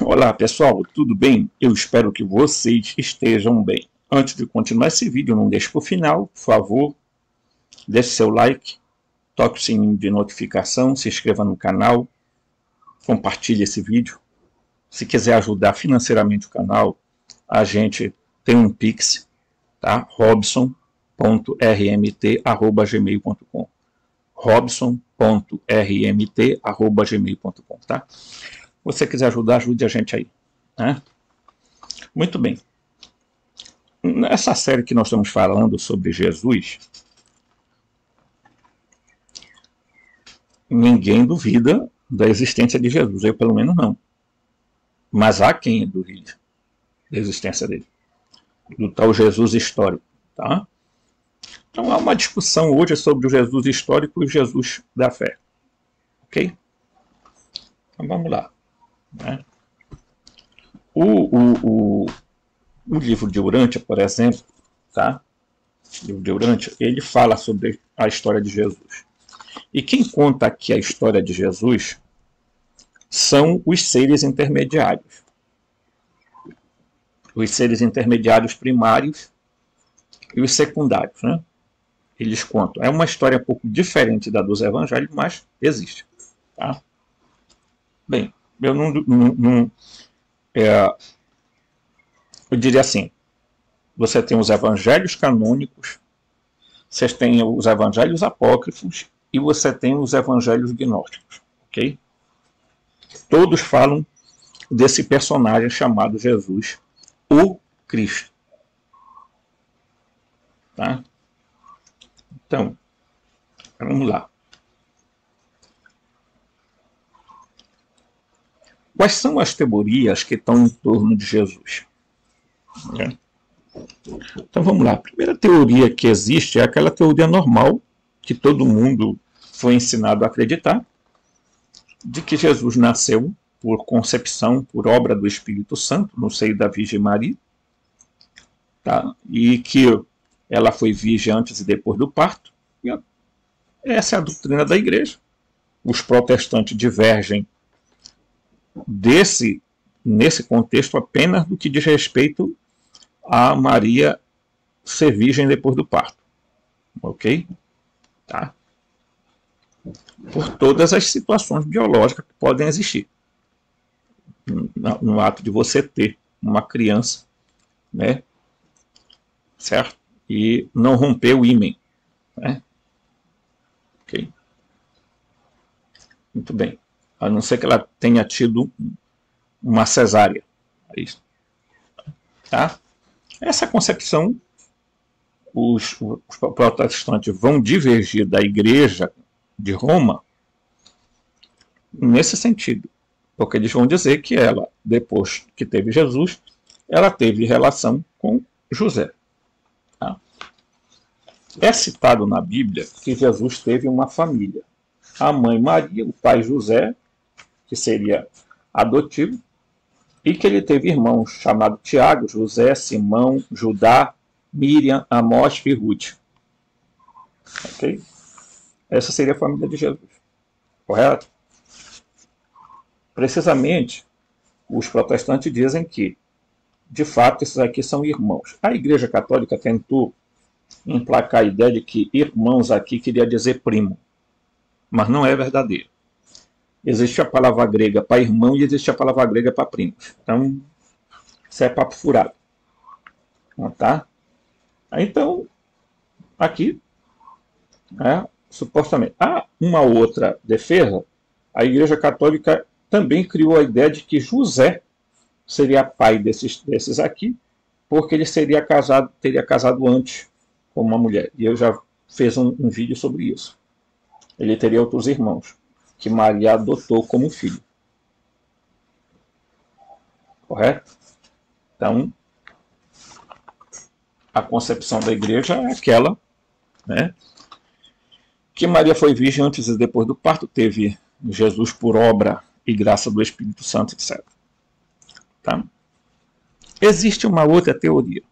Olá pessoal, tudo bem? Eu espero que vocês estejam bem. Antes de continuar esse vídeo, não deixe para o final, por favor, deixe seu like, toque o sininho de notificação, se inscreva no canal, compartilhe esse vídeo. Se quiser ajudar financeiramente o canal, a gente tem um Pix, tá? robson.rmt@gmail.com robson.rmt@gmail.com, tá? Se você quiser ajudar, ajude a gente aí, né? Muito bem. Nessa série que nós estamos falando sobre Jesus, ninguém duvida da existência de Jesus, eu pelo menos não. Mas há quem duvide da existência dele, do tal Jesus histórico, tá? Então há uma discussão hoje sobre o Jesus histórico e o Jesus da fé, ok? Então vamos lá, né? O livro de Urântia, por exemplo, tá? O livro de Urântia, ele fala sobre a história de Jesus. E quem conta aqui a história de Jesus são os seres intermediários. Os seres intermediários primários e os secundários, né? Eles contam. É uma história um pouco diferente da dos evangelhos, mas existe, tá? Bem, eu eu diria assim, você tem os evangelhos canônicos, você tem os evangelhos apócrifos e você tem os evangelhos gnósticos, ok? Todos falam desse personagem chamado Jesus, o Cristo, tá? Então, vamos lá. Quais são as teorias que estão em torno de Jesus? Então vamos lá. A primeira teoria que existe é aquela teoria normal que todo mundo foi ensinado a acreditar, de que Jesus nasceu por concepção, por obra do Espírito Santo, no seio da Virgem Maria, tá? E que ela foi virgem antes e depois do parto. E essa é a doutrina da igreja. Os protestantes divergem nesse contexto apenas do que diz respeito a Maria ser virgem depois do parto, ok? Tá? Por todas as situações biológicas que podem existir no ato de você ter uma criança, né? Certo? E não romper o ímen, né? Ok? Muito bem. A não ser que ela tenha tido uma cesárea. É isso. Tá? Essa concepção, os protestantes vão divergir da Igreja de Roma nesse sentido. Porque eles vão dizer que ela, depois que teve Jesus, ela teve relação com José. Tá? É citado na Bíblia que Jesus teve uma família. A mãe Maria, o pai José, que seria adotivo, e que ele teve irmãos chamados Tiago, José, Simão, Judá, Miriam, Amós e Ruth. Ok? Essa seria a família de Jesus. Correto? Precisamente, os protestantes dizem que, de fato, esses aqui são irmãos. A Igreja Católica tentou emplacar a ideia de que irmãos aqui queria dizer primo, mas não é verdadeiro. Existe a palavra grega para irmão e existe a palavra grega para primos. Então, isso é papo furado. Tá? Então, aqui, supostamente, há uma outra defesa. A Igreja Católica também criou a ideia de que José seria pai desses aqui, porque ele teria casado antes com uma mulher. E eu já fiz um vídeo sobre isso. Ele teria outros irmãos que Maria adotou como filho. Correto? Então, a concepção da igreja é aquela, né, que Maria foi virgem antes e depois do parto, teve Jesus por obra e graça do Espírito Santo, etc. Tá? Existe uma outra teoria.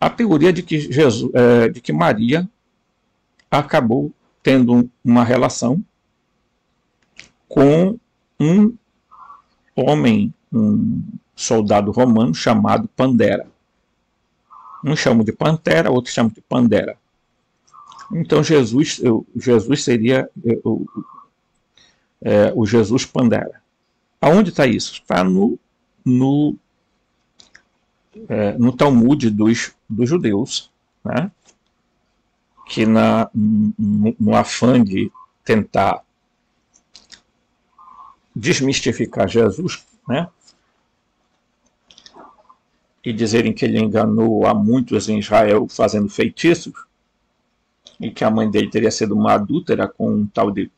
A teoria de que, de que Maria acabou tendo uma relação com um homem, um soldado romano chamado Pandera. Uns chamam de Pantera, outros chamam de Pandera. Então Jesus seria o Jesus Pandera. Aonde está isso? Está no Talmud dos judeus, né? Que no afã de tentar desmistificar Jesus, né? E dizerem que ele enganou a muitos em Israel fazendo feitiços, e que a mãe dele teria sido uma adúltera com um tal de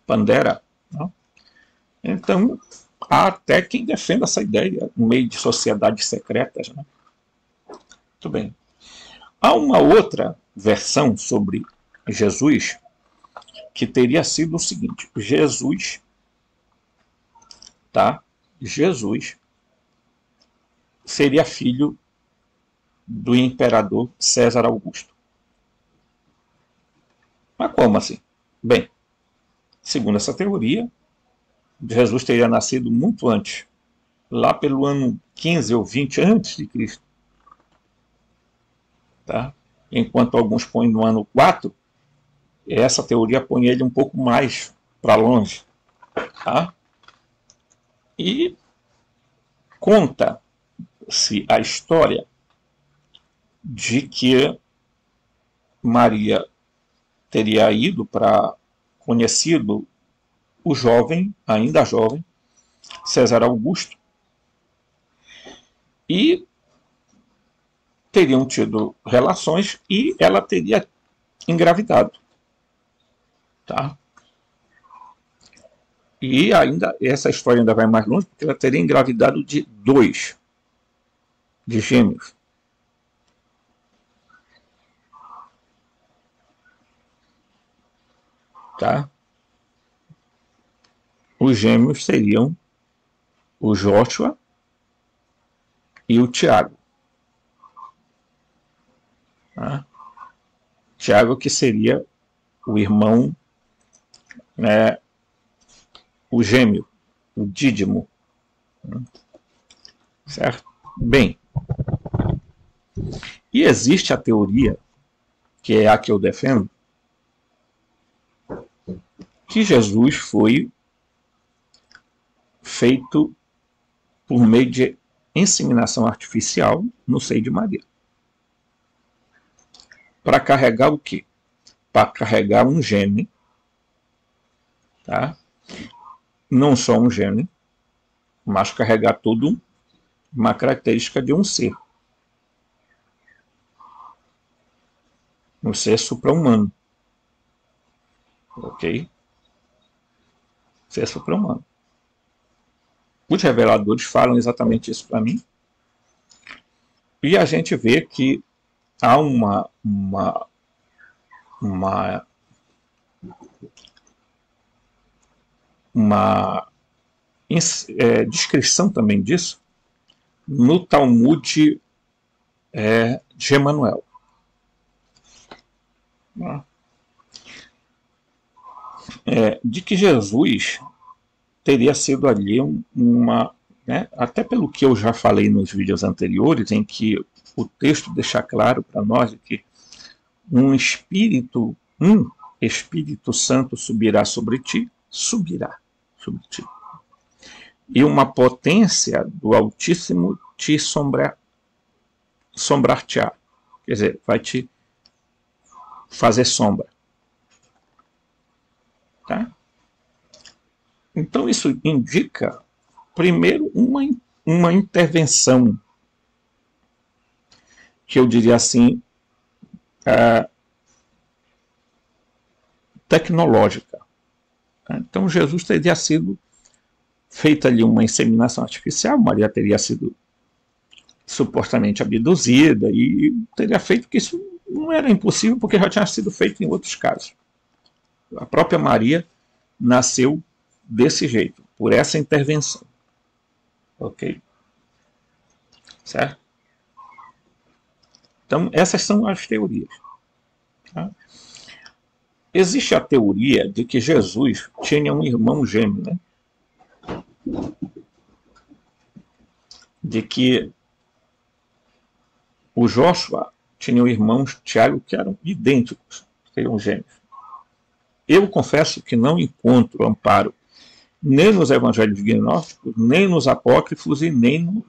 Pandera. Né? Então, há até quem defenda essa ideia no meio de sociedades secretas. Né? Muito bem. Há uma outra versão sobre Jesus que teria sido o seguinte: Jesus seria filho do imperador César Augusto. Mas como assim? Bem, segundo essa teoria, Jesus teria nascido muito antes, lá pelo ano 15 ou 20 antes de Cristo. Tá? Enquanto alguns põem no ano 4, essa teoria põe ele um pouco mais para longe. Tá? E conta-se a história de que Maria teria ido para conhecido o jovem, ainda jovem, César Augusto, e teriam tido relações e ela teria engravidado. Tá? E ainda essa história ainda vai mais longe, porque ela teria engravidado de 2, de gêmeos. Tá? Os gêmeos seriam o Joshua e o Tiago. Tá? Tiago, que seria o irmão, né, o gêmeo, o Dídimo. Certo? Bem, e existe a teoria, que é a que eu defendo, que Jesus foi feito por meio de inseminação artificial no seio de Maria. Para carregar o quê? Para carregar um gene, tá? Não só um gene, mas carregar tudo uma característica de um ser. Um ser supra-humano. Ok? Ser supra-humano. Os reveladores falam exatamente isso para mim. E a gente vê que há uma descrição também disso no Talmud de Emanuel. De que Jesus teria sido ali até pelo que eu já falei nos vídeos anteriores, em que o texto deixa claro para nós que um Espírito Santo subirá sobre ti, e uma potência do Altíssimo te sombrar-te-á, quer dizer, vai te fazer sombra. Tá? Então isso indica, primeiro, uma intervenção, que eu diria assim, tecnológica. Então Jesus teria sido feita ali uma inseminação artificial, Maria teria sido supostamente abduzida e teria feito, que isso não era impossível, porque já tinha sido feito em outros casos. A própria Maria nasceu desse jeito, por essa intervenção. Ok? Certo? Então, essas são as teorias. Tá? Existe a teoria de que Jesus tinha um irmão gêmeo, né? de que o Joshua tinha irmãos Tiago que eram idênticos, que eram gêmeos. Eu confesso que não encontro amparo nem nos evangelhos gnósticos, nem nos apócrifos e nem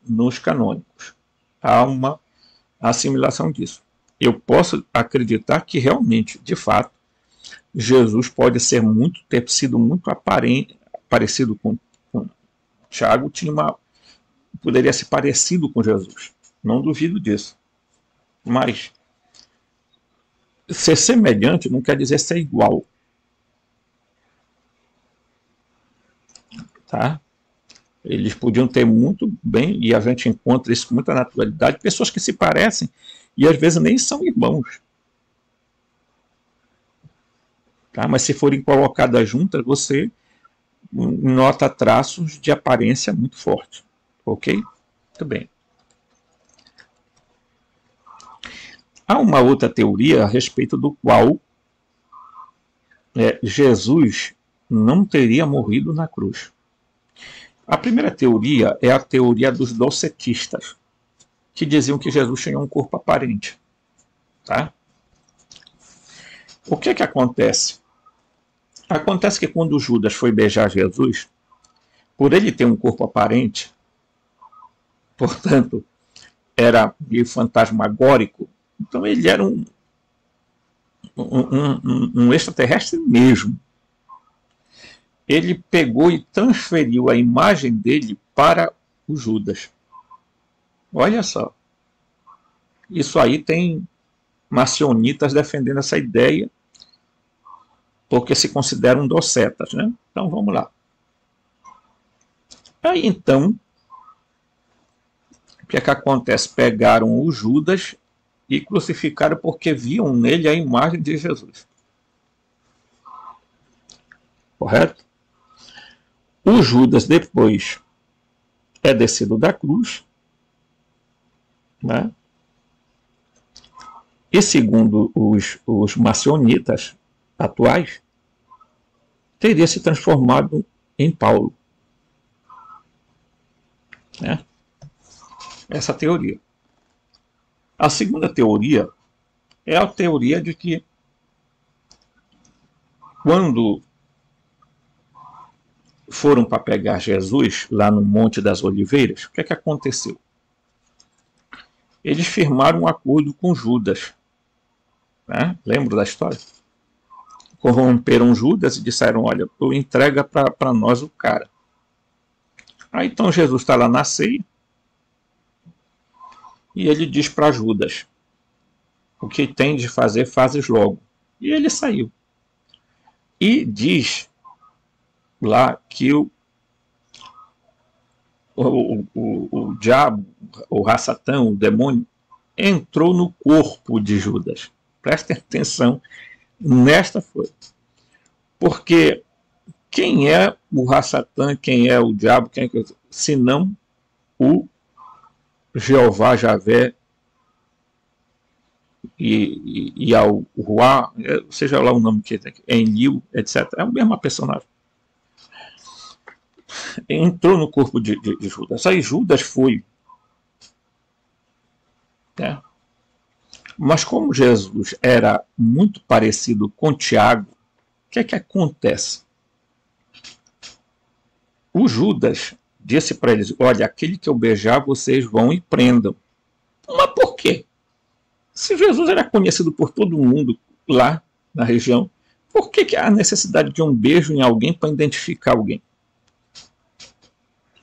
nos canônicos. Há uma assimilação disso. Eu posso acreditar que realmente, de fato, Jesus pode ter sido muito parecido com Tiago, poderia ser parecido com Jesus. Não duvido disso. Mas ser semelhante não quer dizer ser igual. Tá? Eles podiam ter muito bem, e a gente encontra isso com muita naturalidade, pessoas que se parecem e às vezes nem são irmãos. Tá? Mas se forem colocadas juntas, você nota traços de aparência muito forte. Ok? Muito bem. Há uma outra teoria a respeito do qual Jesus não teria morrido na cruz. A primeira teoria é a teoria dos docetistas, que diziam que Jesus tinha um corpo aparente. Tá? O que acontece? Acontece que quando Judas foi beijar Jesus, por ele ter um corpo aparente, portanto, era fantasmagórico, então ele era um extraterrestre mesmo. Ele pegou e transferiu a imagem dele para o Judas. Olha só. Isso aí tem maçonitas defendendo essa ideia, porque se consideram docetas, né? Então vamos lá. Aí então, o que acontece? Pegaram o Judas e crucificaram porque viam nele a imagem de Jesus. Correto? O Judas depois é descido da cruz, né? E segundo os maçonitas atuais, teria se transformado em Paulo. Né? Essa teoria. A segunda teoria é a teoria de que quando foram para pegar Jesus lá no Monte das Oliveiras, o que aconteceu? Eles firmaram um acordo com Judas. Né? Lembra da história? Corromperam Judas e disseram, olha, tu entrega para nós o cara. Aí então Jesus está lá na ceia e ele diz para Judas, o que tem de fazer, fazes logo. E ele saiu. E diz lá que o diabo, o Rassatã, o demônio, entrou no corpo de Judas. Prestem atenção nesta coisa. Porque quem é o Rassatã, quem é o diabo, senão o Jeová, Javé e ao Ruá, seja lá o nome que é, Enlil, etc. É a mesma personagem. Entrou no corpo de Judas. Aí Judas foi. Né? Mas como Jesus era muito parecido com Tiago, o que acontece? O Judas disse para eles, olha, aquele que eu beijar, vocês vão e prendam. Mas por quê? Se Jesus era conhecido por todo mundo lá na região, por que há necessidade de um beijo em alguém para identificar alguém?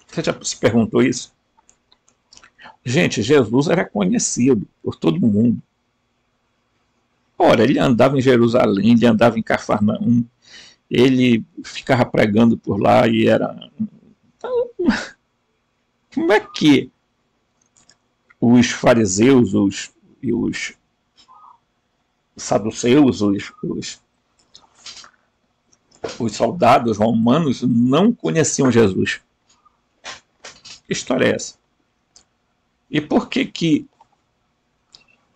Você já se perguntou isso? Gente, Jesus era conhecido por todo mundo. Ora, ele andava em Jerusalém, ele andava em Cafarnaum, ele ficava pregando por lá e era... Então, como é que os fariseus e os saduceus, os soldados romanos não conheciam Jesus? Que história é essa? E por que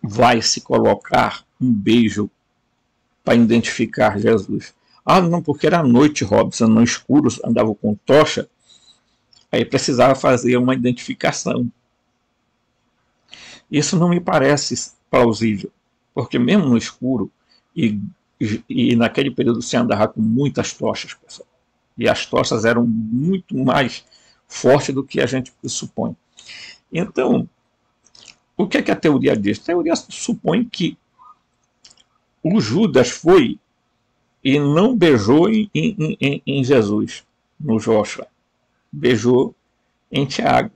vai se colocar um beijo para identificar Jesus? Ah, não, porque era noite, Robson, no escuro, andava com tocha, aí precisava fazer uma identificação. Isso não me parece plausível, porque mesmo no escuro, e, e naquele período se andava com muitas tochas, pessoal, e as tochas eram muito mais fortes do que a gente supõe. Então, o que é que a teoria diz? A teoria supõe que o Judas foi e não beijou em Jesus, no Joshua. Beijou em Tiago.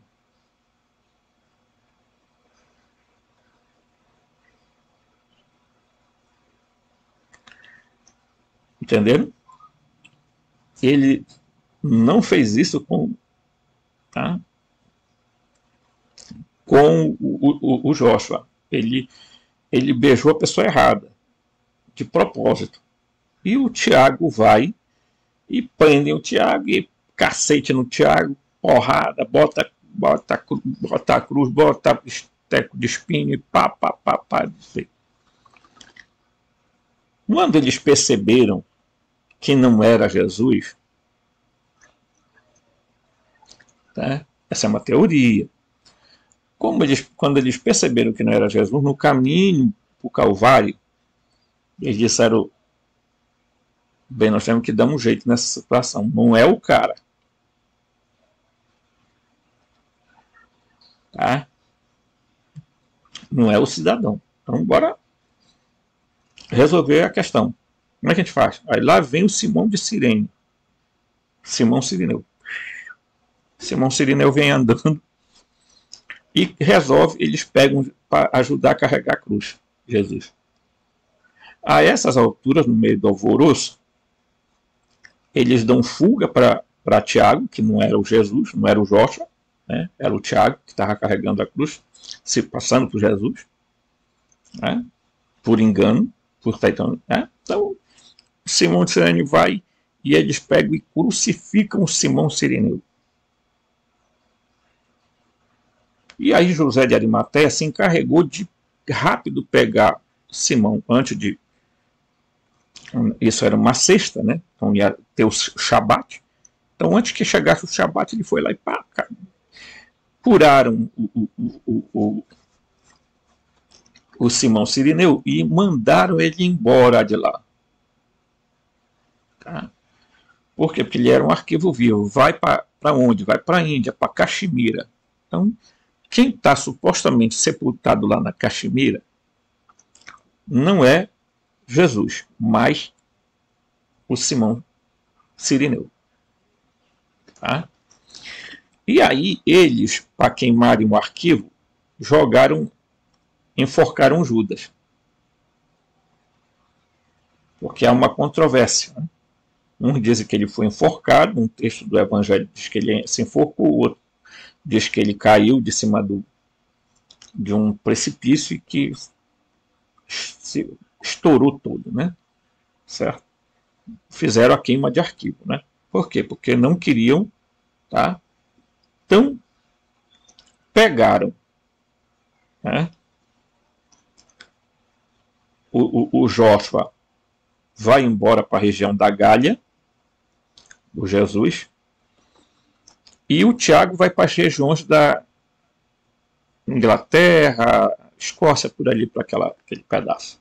Entenderam? Ele não fez isso tá, com o Joshua. Ele beijou a pessoa errada, de propósito. E o Tiago vai e prendem o Tiago e cacete no Tiago, porrada, bota a cruz, bota esteco de espinho e pá. Quando eles perceberam que não era Jesus, tá? Essa é uma teoria. Quando eles perceberam que não era Jesus, no caminho para o Calvário, eles disseram: bem, nós temos que dar um jeito nessa situação. Não é o cara. Tá? Não é o cidadão. Então, bora resolver a questão. Como é que a gente faz? Aí lá vem o Simão de Cirene. Simão Sirineu. Simão Sirineu vem andando e resolve, eles pegam para ajudar a carregar a cruz de Jesus. A essas alturas, no meio do alvoroço, eles dão fuga para Tiago, que não era o Jesus, não era o Joshua, né? Era o Tiago que estava carregando a cruz, se passando por Jesus, né? Por engano, por Taitano. Né? Então, Simão de Cirene vai e eles pegam e crucificam Simão Sirineu. E aí José de Arimateia se encarregou de rápido pegar Simão antes de... Isso era uma sexta, né? Então ia ter o Shabat. Então antes que chegasse o Shabat, ele foi lá e pá, curaram o Simão Sirineu e mandaram ele embora de lá. Tá? Por quê? Porque ele era um arquivo vivo. Vai para onde? Vai para a Índia, para Caxemira. Então, quem está supostamente sepultado lá na Caxemira não é Jesus, mas o Simão Sirineu. Tá? E aí eles, para queimarem o arquivo, enforcaram Judas. Porque há uma controvérsia. Né? Um diz que ele foi enforcado, um texto do Evangelho diz que ele se enforcou, o outro diz que ele caiu de cima de um precipício e que se estourou todo, né? Certo? Fizeram a queima de arquivo, né? Por quê? Porque não queriam, tá? Então, pegaram, né? O Joshua vai embora para a região da Gália, do Jesus, e o Tiago vai para as regiões da Inglaterra, Escócia, por ali, para aquele pedaço.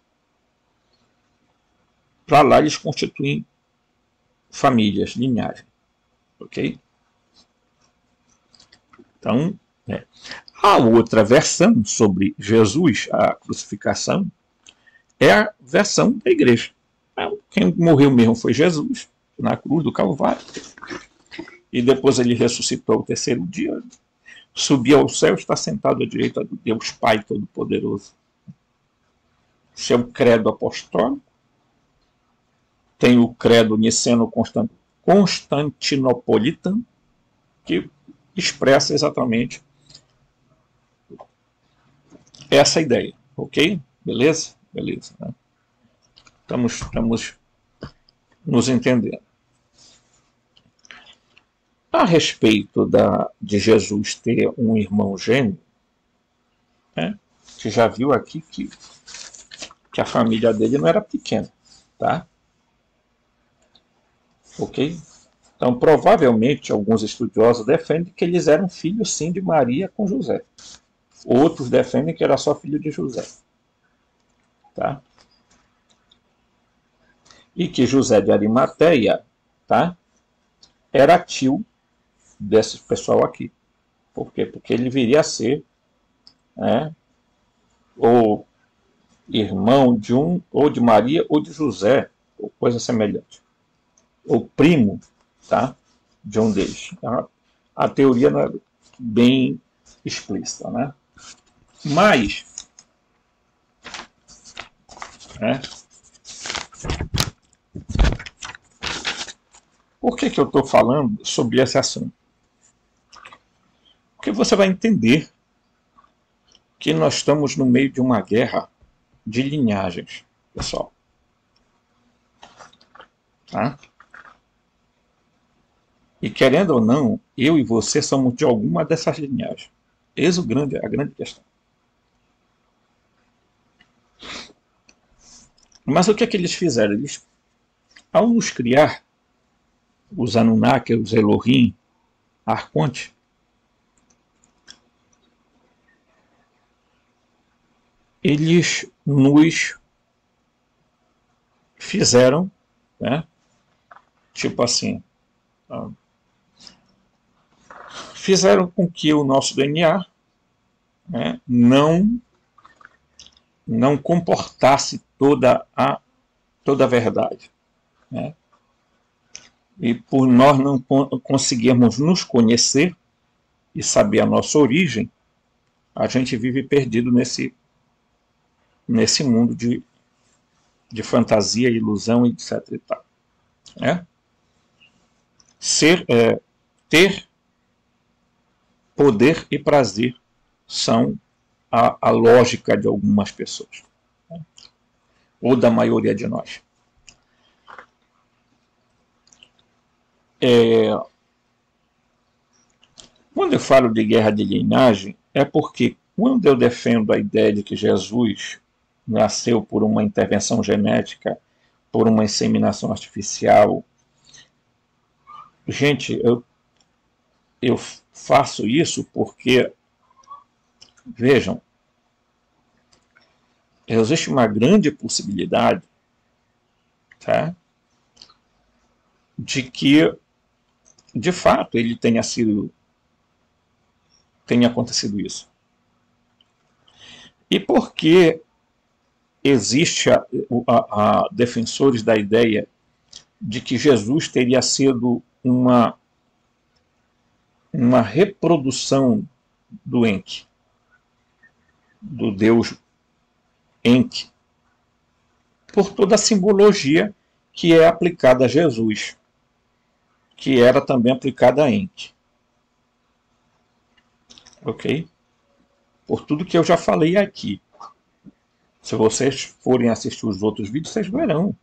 Para lá eles constituem famílias, linhagem. Ok? Então, a outra versão sobre Jesus, a crucificação, é a versão da igreja. Quem morreu mesmo foi Jesus, na cruz do Calvário. E depois ele ressuscitou ao terceiro dia, subiu ao céu, está sentado à direita do Deus Pai Todo-Poderoso. Esse é o credo apostólico. Tem o credo niceno-constantinopolitano, que expressa exatamente essa ideia. Ok? Beleza? Beleza. Né? Estamos nos entendendo. A respeito de Jesus ter um irmão gêmeo, né, você já viu aqui que a família dele não era pequena, tá? Ok? Então, provavelmente, alguns estudiosos defendem que eles eram filhos, sim, de Maria com José. Outros defendem que era só filho de José. Tá? E que José de Arimateia, tá? Era tio desse pessoal aqui. Por quê? Porque ele viria a ser, né, ou irmão de um, ou de Maria, ou de José, ou coisa semelhante. Ou primo, tá? De um deles. A teoria não é bem explícita, né? Mas, né, por que eu estou falando sobre esse assunto? Porque você vai entender que nós estamos no meio de uma guerra de linhagens, pessoal. Tá? E querendo ou não, eu e você somos de alguma dessas linhagens. Eis a grande questão. Mas o que é que eles fizeram? Eles, ao nos criar, os Anunnaki, os Elohim, Arconte, eles nos fizeram, né, tipo assim, fizeram com que o nosso DNA, né, não comportasse toda a verdade. Né? E por nós não conseguirmos nos conhecer e saber a nossa origem, a gente vive perdido nesse mundo de fantasia, ilusão, etc. E tal. Né? Ter poder e prazer são a lógica de algumas pessoas, né? Ou da maioria de nós. Quando eu falo de guerra de linhagem, é porque quando eu defendo a ideia de que Jesus nasceu por uma intervenção genética, por uma inseminação artificial, gente, eu faço isso porque, vejam, existe uma grande possibilidade, tá, de que, de fato, ele tenha acontecido isso. E por que existe a defensores da ideia de que Jesus teria sido uma reprodução do Enki, do deus Enki, por toda a simbologia que é aplicada a Jesus, que era também aplicada a Enki. Ok? Por tudo que eu já falei aqui. Se vocês forem assistir os outros vídeos, vocês verão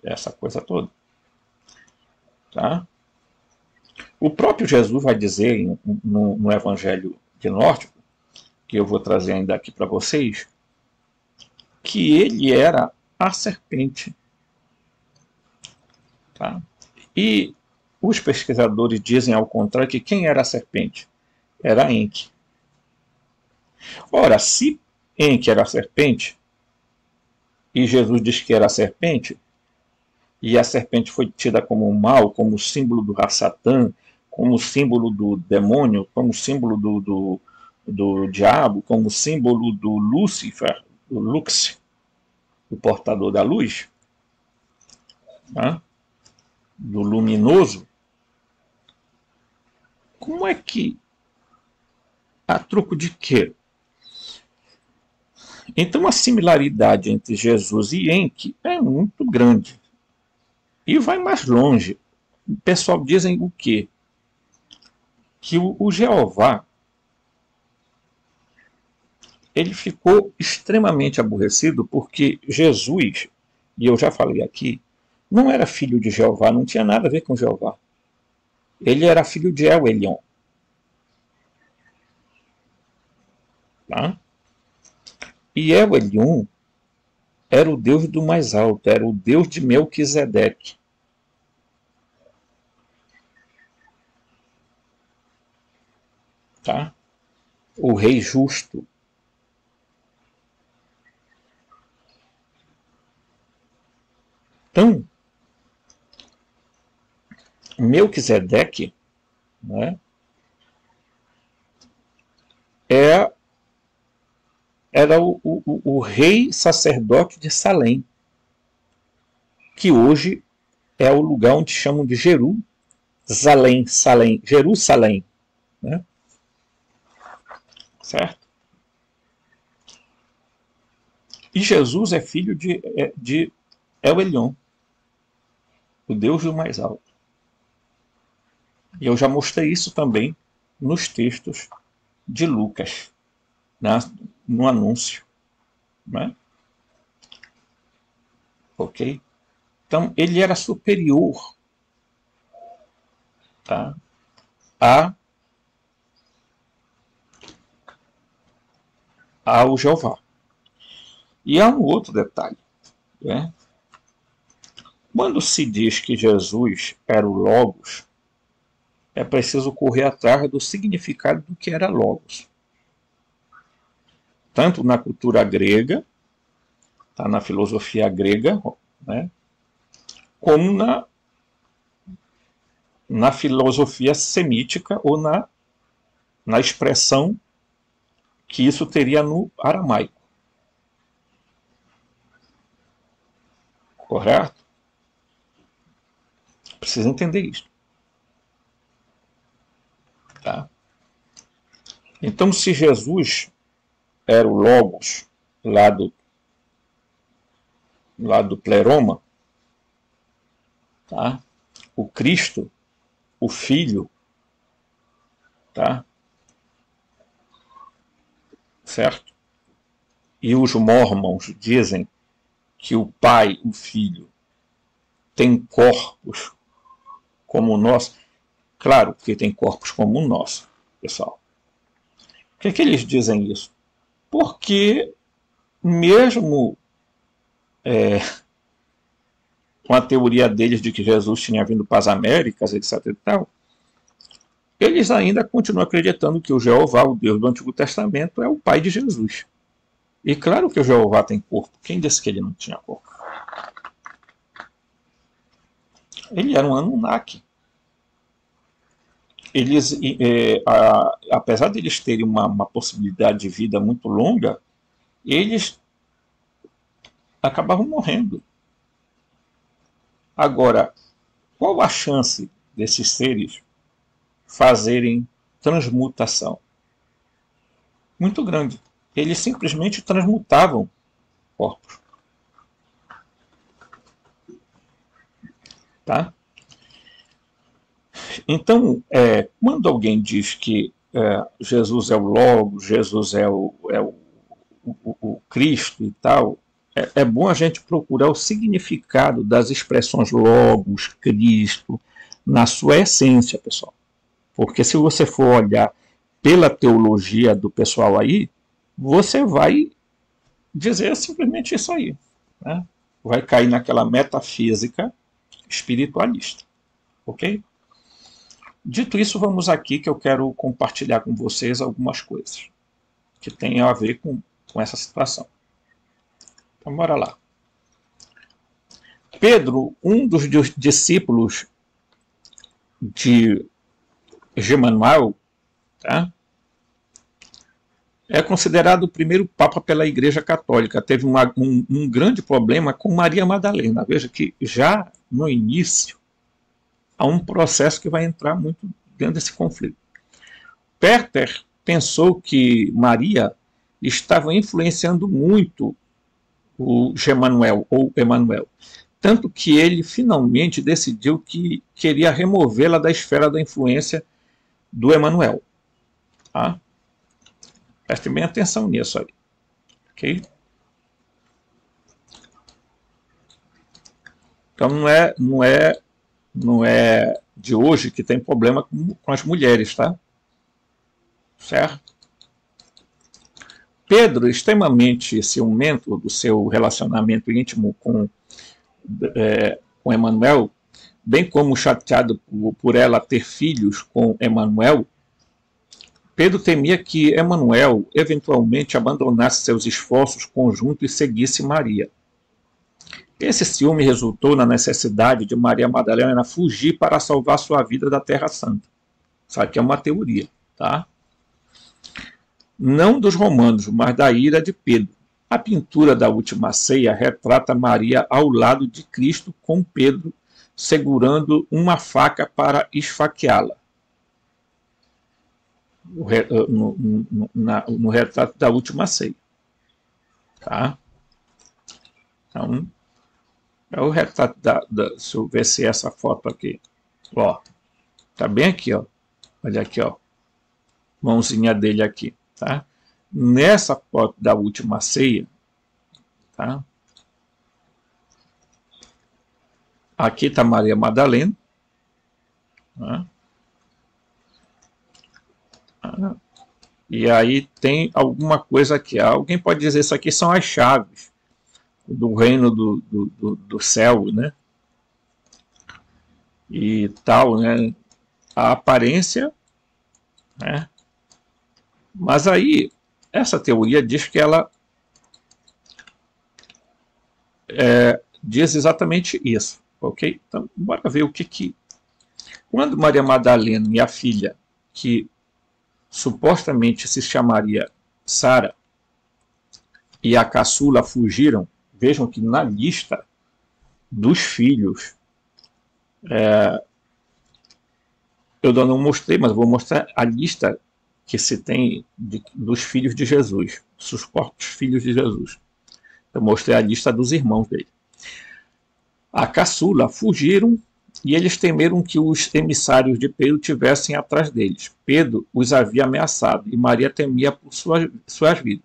essa coisa toda. Tá? O próprio Jesus vai dizer no Evangelho gnóstico, que eu vou trazer ainda aqui para vocês, que ele era a serpente. Tá? E os pesquisadores dizem ao contrário que quem era a serpente? Era Enki. Ora, se Enki era a serpente, e Jesus diz que era a serpente, e a serpente foi tida como um mal, como símbolo do Satã, como símbolo do demônio, como símbolo do diabo, como símbolo do Lúcifer, do Lux, o portador da luz, né? Do luminoso. Como é que, a troco de quê? Então a similaridade entre Jesus e Enki é muito grande. E vai mais longe. O pessoal dizem o quê? Que o Jeová, ele ficou extremamente aborrecido porque Jesus, e eu já falei aqui, não era filho de Jeová, não tinha nada a ver com Jeová. Ele era filho de El Elyon. Tá? E El Elyon era o Deus do mais alto, era o Deus de Melquisedeque. tá? O rei justo. Então, Melquisedeque, né, era o rei sacerdote de Salém, que hoje é o lugar onde chamam de Jerusalém, né? Certo? E Jesus é filho de El Elyon, o Deus do mais alto. E eu já mostrei isso também nos textos de Lucas, no anúncio, né? Ok? Então, ele era superior, tá, ao Jeová. E há um outro detalhe, né? Quando se diz que Jesus era o Logos, é preciso correr atrás do significado do que era Logos. Tanto na cultura grega, tá, na filosofia grega, né, como na filosofia semítica ou na expressão que isso teria no aramaico. Correto? Precisa entender isso. Tá? Então, se Jesus era o Logos lá do pleroma, tá? O Cristo, o Filho, tá? Certo? E os mormons dizem que o Pai, o Filho, tem corpos como o nosso. Claro que tem corpos como o nosso, pessoal. Por que eles dizem isso? Porque mesmo com a teoria deles de que Jesus tinha vindo para as Américas, etc. e tal, eles ainda continuam acreditando que o Jeová, o Deus do Antigo Testamento, é o pai de Jesus. E claro que o Jeová tem corpo. Quem disse que ele não tinha corpo? Ele era um Anunnaki. Eles, apesar de eles terem uma possibilidade de vida muito longa, eles acabavam morrendo. Agora, qual a chance desses seres fazerem transmutação? Muito grande. Eles simplesmente transmutavam corpos. Tá? Então, quando alguém diz que Jesus é o Logos, Jesus é o Cristo e tal, é bom a gente procurar o significado das expressões Logos, Cristo, na sua essência, pessoal. Porque se você for olhar pela teologia do pessoal aí, você vai dizer simplesmente isso aí, né? Vai cair naquela metafísica espiritualista, ok? Dito isso, vamos aqui que eu quero compartilhar com vocês algumas coisas que têm a ver com essa situação. Então, bora lá. Pedro, um dos discípulos de Gemanuel, tá, é considerado o primeiro papa pela Igreja Católica. Teve um grande problema com Maria Madalena. Veja que já no início há um processo que vai entrar muito dentro desse conflito. Peter pensou que Maria estava influenciando muito o Gemanuel, ou Emanuel. Tanto que ele finalmente decidiu que queria removê-la da esfera da influência do Emanuel. Tá? Preste bem atenção nisso aí. Ok? Então não é de hoje que tem problema com as mulheres, tá? Certo? Pedro, extremamente ciumento do seu relacionamento íntimo com Emanuel, bem como chateado por ela ter filhos com Emanuel, Pedro temia que Emanuel eventualmente abandonasse seus esforços conjuntos e seguisse Maria. Esse ciúme resultou na necessidade de Maria Madalena fugir para salvar sua vida da Terra Santa. Isso aqui é uma teoria, tá? Não dos romanos, mas da ira de Pedro. A pintura da Última Ceia retrata Maria ao lado de Cristo, com Pedro segurando uma faca para esfaqueá-la. No retrato da Última Ceia. Tá? Então, é o retrato deixa eu ver se é essa foto aqui. Ó, tá bem aqui, ó. Olha aqui, ó. Mãozinha dele aqui, tá? Nessa foto da Última Ceia, tá? Aqui está Maria Madalena, tá? E aí tem alguma coisa aqui. Alguém pode dizer isso aqui são as chaves do reino do céu, né? E tal, né? A aparência, né? Mas aí essa teoria diz que ela diz exatamente isso, ok? Então, bora ver o que quando Maria Madalena e a filha, que supostamente se chamaria Sara, e a caçula fugiram, vejam que na lista dos filhos, eu não mostrei, mas vou mostrar a lista que se tem dos filhos de Jesus, supostos filhos de Jesus. Eu mostrei a lista dos irmãos dele. A caçula fugiram e eles temeram que os emissários de Pedro tivessem atrás deles. Pedro os havia ameaçado e Maria temia por suas vidas.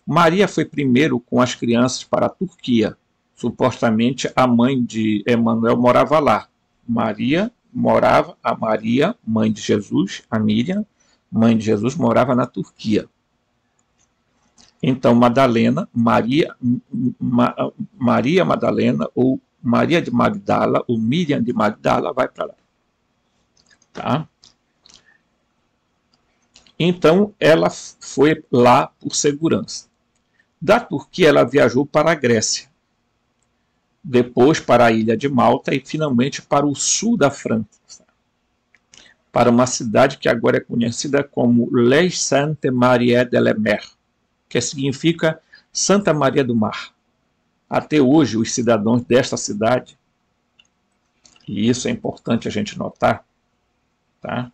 Maria foi primeiro com as crianças para a Turquia. Supostamente a mãe de Emanuel morava lá. A Maria, mãe de Jesus, a Miriam, mãe de Jesus, morava na Turquia. Então Maria Madalena, ou Maria de Magdala, ou Miriam de Magdala, vai para lá. Tá? Então ela foi lá por segurança. Da Turquia ela viajou para a Grécia, depois para a ilha de Malta e finalmente para o sul da França, para uma cidade que agora é conhecida como Les Saintes Maries de la Mer, que significa Santa Maria do Mar. Até hoje, os cidadãos desta cidade, e isso é importante a gente notar, tá?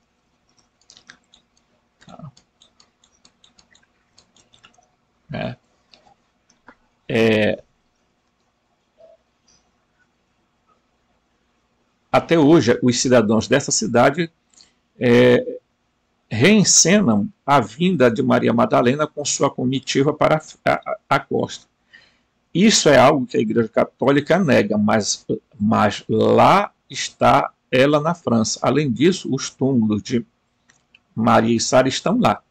Até hoje, os cidadãos dessa cidade reencenam a vinda de Maria Madalena com sua comitiva para a costa. Isso é algo que a Igreja Católica nega, mas lá está ela na França. Além disso, os túmulos de Maria e Sara estão lá,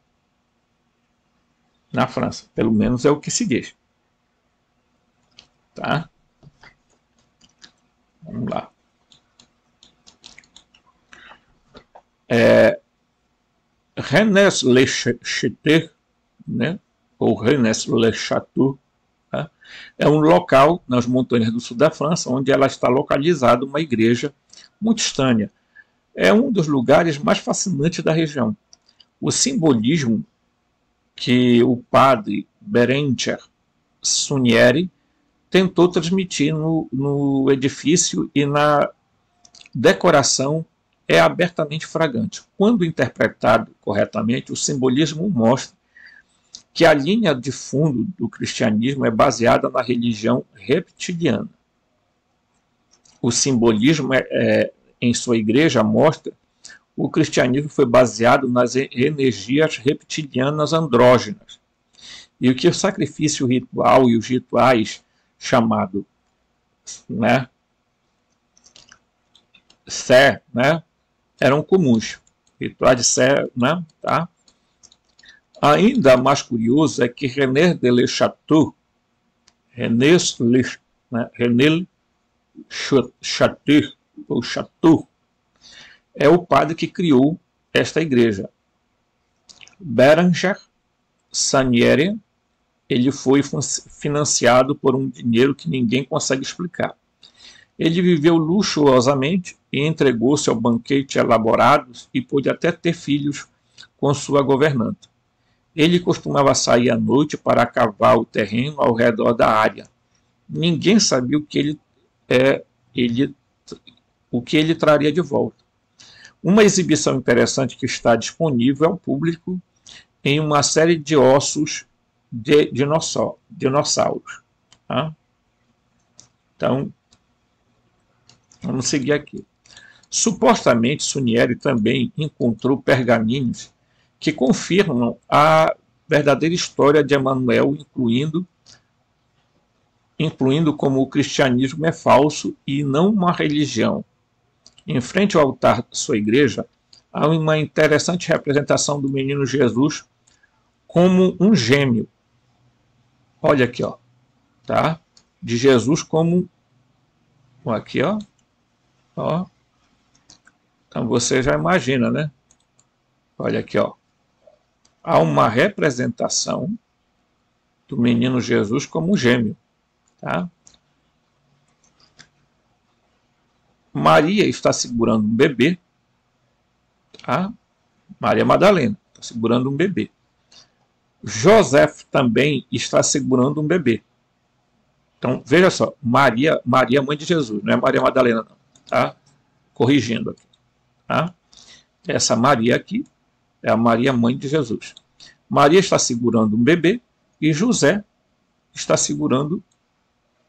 na França. Pelo menos é o que se diz. Tá? Vamos lá. Rennes-le-Château, né? Ou Rennes-le-Château, tá? É um local nas montanhas do sul da França, onde ela está localizada uma igreja muito estranha. É um dos lugares mais fascinantes da região. O simbolismo que o padre Berencher Sunieri tentou transmitir no edifício e na decoração é abertamente fragante. Quando interpretado corretamente, o simbolismo mostra que a linha de fundo do cristianismo é baseada na religião reptiliana. O simbolismo em sua igreja mostra que o cristianismo foi baseado nas energias reptilianas andrógenas e que o sacrifício ritual e os rituais chamados, né, Sé, né, eram comuns. Rituais de Sé, né, tá? Ainda mais curioso é que René de Le Château, ou Chateau, é o padre que criou esta igreja. Berenger Sanieri, ele foi financiado por um dinheiro que ninguém consegue explicar. Ele viveu luxuosamente e entregou-se ao banquete elaborados e pôde até ter filhos com sua governanta. Ele costumava sair à noite para cavar o terreno ao redor da área. Ninguém sabia o que ele traria de volta. Uma exibição interessante que está disponível ao público em uma série de ossos de dinossauros. Tá? Então, vamos seguir aqui. Supostamente, Sunieri também encontrou pergaminhos que confirmam a verdadeira história de Emanuel, incluindo como o cristianismo é falso e não uma religião. Em frente ao altar da sua igreja, há uma interessante representação do menino Jesus como um gêmeo. Olha aqui, ó, tá? De Jesus como aqui, ó. Então você já imagina, né? Olha aqui, ó. Há uma representação do menino Jesus como um gêmeo, tá? Maria está segurando um bebê, tá? Maria Madalena está segurando um bebê. José também está segurando um bebê. Então, veja só, Maria, mãe de Jesus, não é Maria Madalena, não, tá? Corrigindo aqui, tá? Essa Maria aqui é a Maria, mãe de Jesus. Maria está segurando um bebê e José está segurando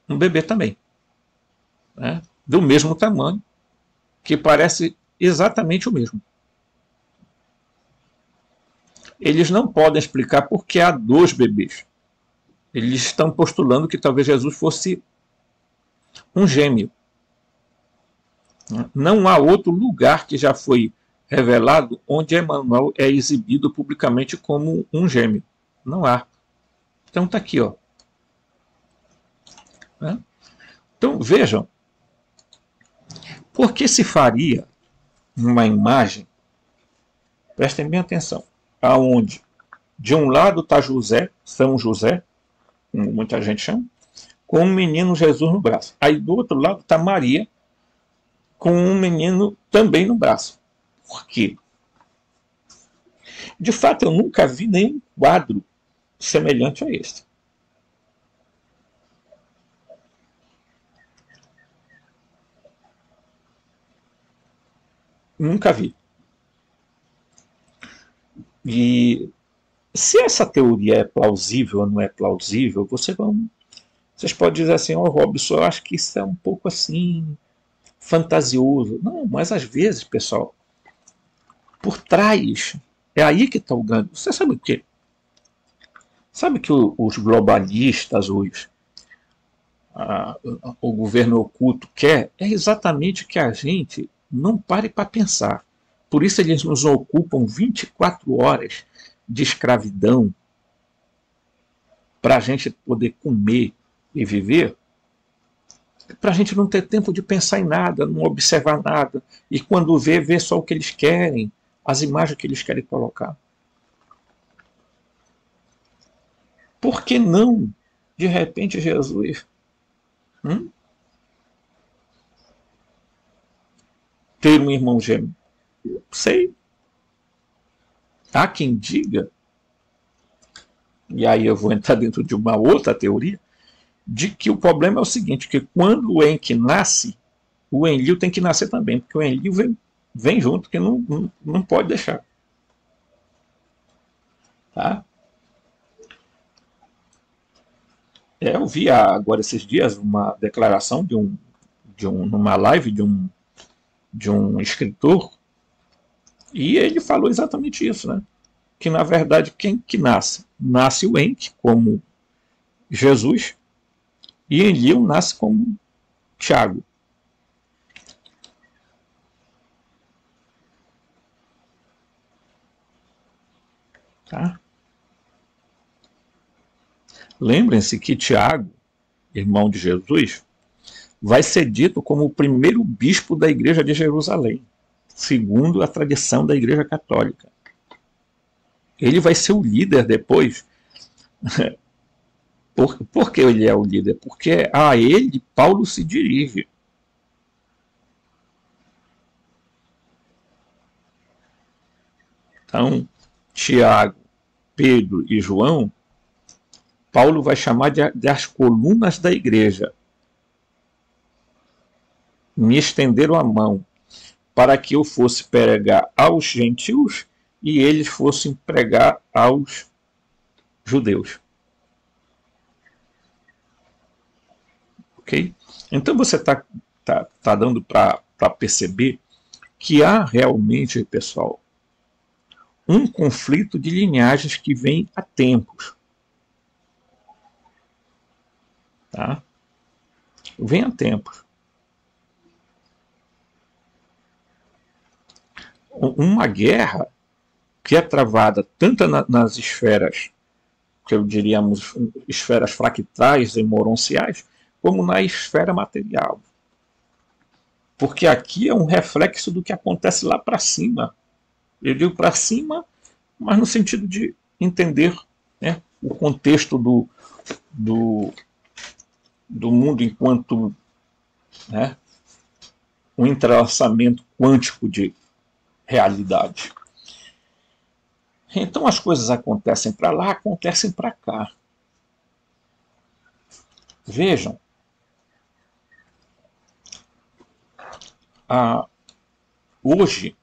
um bebê também, né? Do mesmo tamanho, que parece exatamente o mesmo. Eles não podem explicar por que há 2 bebês. Eles estão postulando que talvez Jesus fosse um gêmeo. Não há outro lugar que já foi revelado onde Emanuel é exibido publicamente como um gêmeo. Não há. Então está aqui, ó. Então vejam, por que se faria uma imagem, prestem bem atenção, aonde de um lado está José, São José, como muita gente chama, com um menino Jesus no braço. Aí do outro lado está Maria, com um menino também no braço. Por quê? De fato, eu nunca vi nenhum quadro semelhante a este. Nunca vi. E se essa teoria é plausível ou não é plausível, vocês podem dizer assim, ó, Robson, eu acho que isso é um pouco assim fantasioso. Não, mas às vezes, pessoal, por trás, é aí que está o grande. Você sabe o quê? Sabe que os globalistas, o governo oculto quer? É exatamente que a gente não pare para pensar. Por isso eles nos ocupam 24 horas de escravidão para a gente poder comer e viver, para a gente não ter tempo de pensar em nada, não observar nada, e quando vê só o que eles querem, as imagens que eles querem colocar. Por que não, de repente, Jesus ter um irmão gêmeo? Não sei. Há quem diga, e aí eu vou entrar dentro de uma outra teoria, de que o problema é o seguinte, que quando o Enki nasce, o Enlil tem que nascer também, porque o Enlil vem junto, que não pode deixar. Tá? Eu vi agora esses dias uma declaração numa live de um escritor, e ele falou exatamente isso, né? Que na verdade quem que nasce? Nasce o Enki como Jesus e Enlil nasce como Tiago. Tá? Lembrem-se que Tiago, irmão de Jesus, vai ser dito como o primeiro bispo da igreja de Jerusalém, segundo a tradição da igreja católica. Ele vai ser o líder depois. Por que ele é o líder? Porque a ele Paulo se dirige. Então, Tiago, Pedro e João, Paulo vai chamar de as colunas da igreja. Me estenderam a mão para que eu fosse pregar aos gentios e eles fossem pregar aos judeus. Ok? Então você está dando para perceber que há realmente, pessoal, um conflito de linhagens que vem há tempos. Tá? Vem há tempos. Uma guerra que é travada tanto nas esferas, que eu diríamos esferas fractais e moronciais, como na esfera material. Porque aqui é um reflexo do que acontece lá para cima. Eu digo para cima, mas no sentido de entender, né, o contexto do mundo enquanto, né, um entrelaçamento quântico de realidade. Então as coisas acontecem para lá, acontecem para cá. Vejam, hoje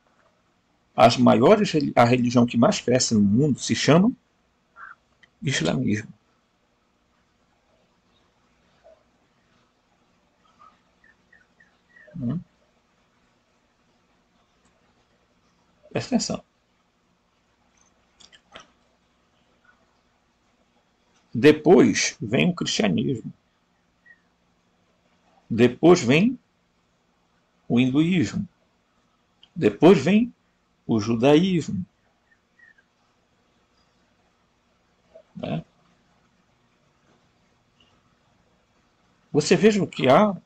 a religião que mais cresce no mundo se chama islamismo. Presta atenção. Depois vem o cristianismo. Depois vem o hinduísmo. Depois vem o judaísmo. Né? Você veja o que há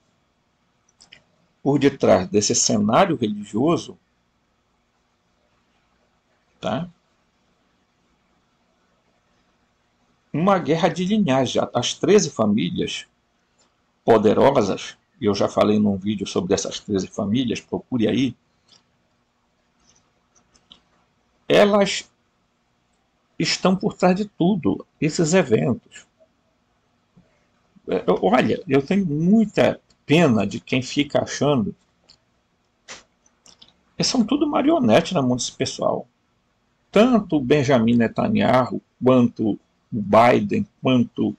por detrás desse cenário religioso, tá? Uma guerra de linhagem. As 13 famílias poderosas, e eu já falei num vídeo sobre essas 13 famílias, procure aí, elas estão por trás de tudo, esses eventos. Olha, eu tenho muita pena de quem fica achando que são tudo marionete na mão desse pessoal. Tanto o Benjamin Netanyahu, quanto o Biden, quanto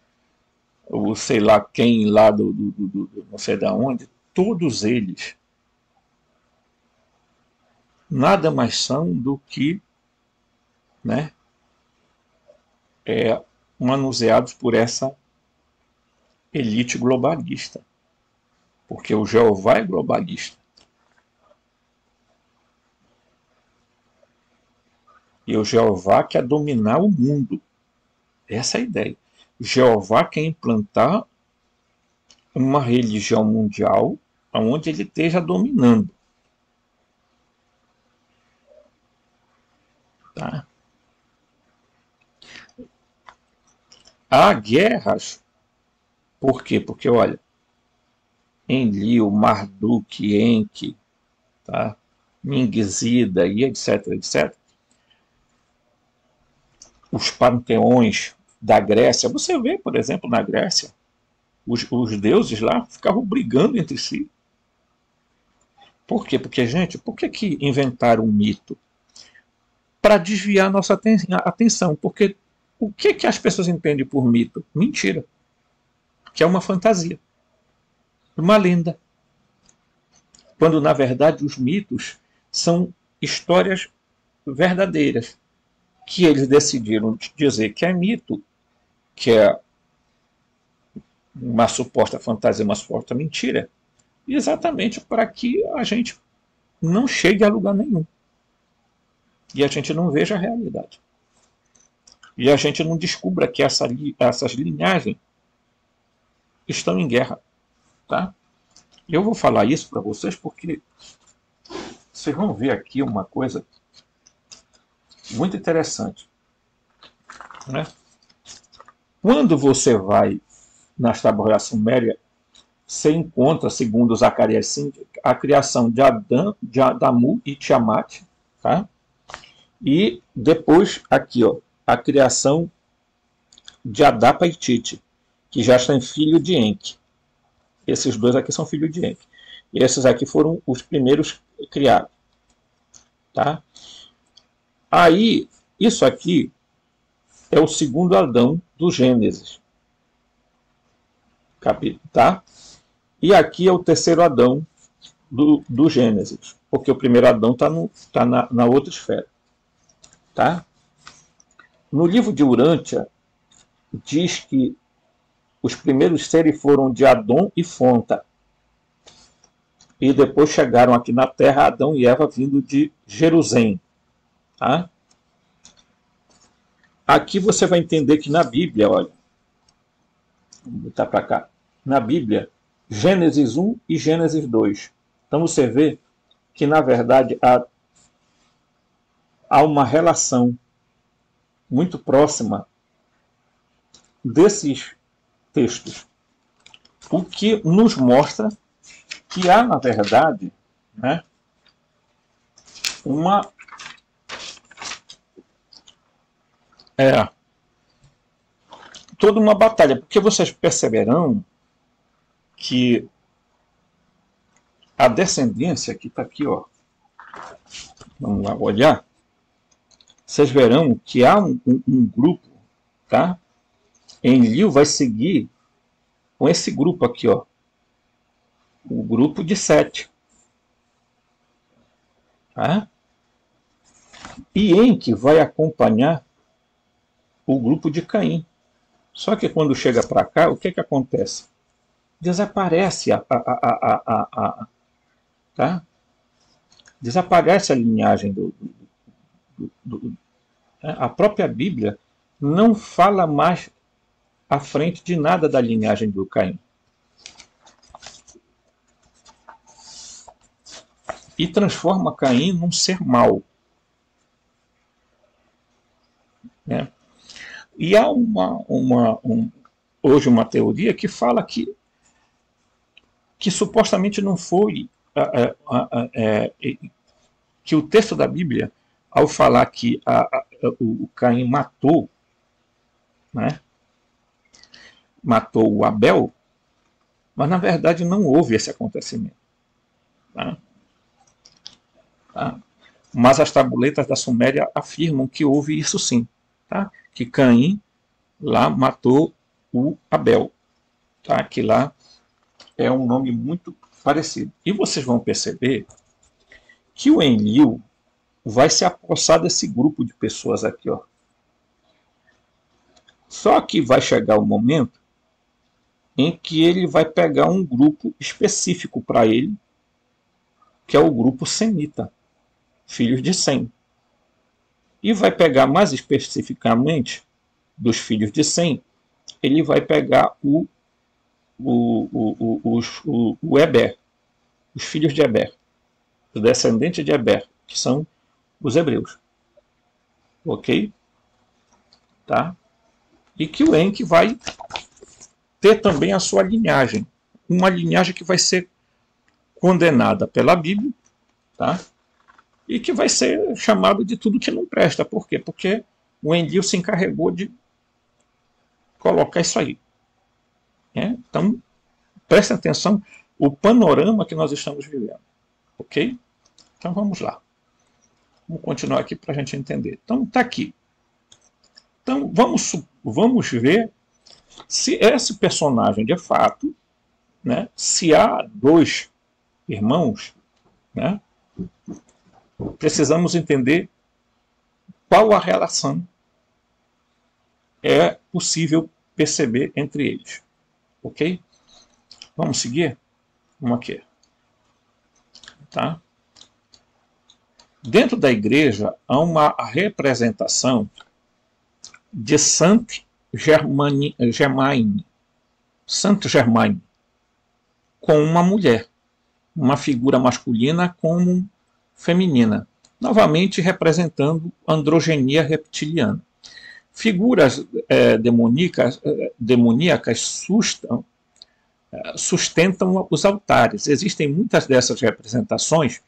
o sei lá quem lá do não sei da onde, todos eles nada mais são do que, né, manuseados por essa elite globalista. Porque o Jeová é globalista. E o Jeová quer dominar o mundo. Essa é a ideia. Jeová quer implantar uma religião mundial onde ele esteja dominando. Tá? Há guerras. Por quê? Porque, olha, Enlil, Marduk, Enki, tá? Mingzida e etc, etc. Os panteões da Grécia. Você vê, por exemplo, na Grécia, os deuses lá ficavam brigando entre si. Por quê? Porque, gente, por que inventaram um mito? Para desviar nossa atenção. Porque o que as pessoas entendem por mito? Mentira. Que é uma fantasia. Uma lenda. Quando, na verdade, os mitos são histórias verdadeiras. Que eles decidiram dizer que é mito, que é uma suposta fantasia, uma suposta mentira, exatamente para que a gente não chegue a lugar nenhum. E a gente não veja a realidade. E a gente não descubra que essas linhagens estão em guerra. Tá? Eu vou falar isso para vocês porque vocês vão ver aqui uma coisa muito interessante. né? Quando você vai nas tábuas da Suméria, você encontra, segundo Zacarias 5, a criação de Adão, de Adamu e Tiamat, tá? E depois, aqui, ó, a criação de Adapa e Tite, que já está em filho de Enki. Esses dois aqui são filhos de Enki. E esses aqui foram os primeiros criados. Tá? Aí, isso aqui é o segundo Adão do Gênesis. Tá? E aqui é o terceiro Adão do Gênesis. Porque o primeiro Adão está na outra esfera. Tá? No livro de Urântia, diz que os primeiros seres foram de Adão e Fonta. E depois chegaram aqui na Terra Adão e Eva vindo de Jerusalém. Tá? Aqui você vai entender que na Bíblia, olha, vou botar para cá, na Bíblia, Gênesis 1 e Gênesis 2. Então você vê que na verdade há uma relação muito próxima desses textos, o que nos mostra que há, na verdade, né, toda uma batalha, porque vocês perceberão que a descendência que está aqui, ó, vamos lá olhar, vocês verão que há um grupo, tá? Enlil vai seguir com esse grupo aqui, ó, o grupo de Sete. Tá? E Enki vai acompanhar o grupo de Caim. Só que quando chega para cá, o que acontece? Desaparece tá? Desaparece a linhagem a própria Bíblia não fala mais à frente de nada da linhagem do Caim. E transforma Caim num ser mau. Né? E há hoje uma teoria que fala que supostamente não foi que o texto da Bíblia, ao falar que o Caim matou, né, matou o Abel, mas na verdade não houve esse acontecimento. Tá? Tá? Mas as tabuletas da Suméria afirmam que houve isso sim, tá? Que Caim lá matou o Abel, tá? Que lá é um nome muito parecido. E vocês vão perceber que o Enlil vai se apossar desse grupo de pessoas aqui, ó. Só que vai chegar o momento em que ele vai pegar um grupo específico para ele, que é o grupo semita, filhos de Sem. E vai pegar mais especificamente dos filhos de Sem, ele vai pegar o Eber, os filhos de Eber, os descendentes de Eber, que são os hebreus. Ok? Tá? E que o Enki vai ter também a sua linhagem. Uma linhagem que vai ser condenada pela Bíblia, tá? E que vai ser chamado de tudo que não presta. Por quê? Porque o Enlil se encarregou de colocar isso aí. Então, prestem atenção o panorama que nós estamos vivendo. Ok? Então vamos lá. Vamos continuar aqui para a gente entender. Então está aqui. Então vamos ver se esse personagem de fato, né, se há dois irmãos, né, precisamos entender qual a relação é possível perceber entre eles. Ok? Vamos seguir? Vamos aqui. Tá? Dentro da igreja há uma representação de Santo Germain, Santo Germain, com uma mulher, uma figura masculina como feminina, novamente representando androgenia reptiliana. Figuras demoníacas sustentam os altares. Existem muitas dessas representações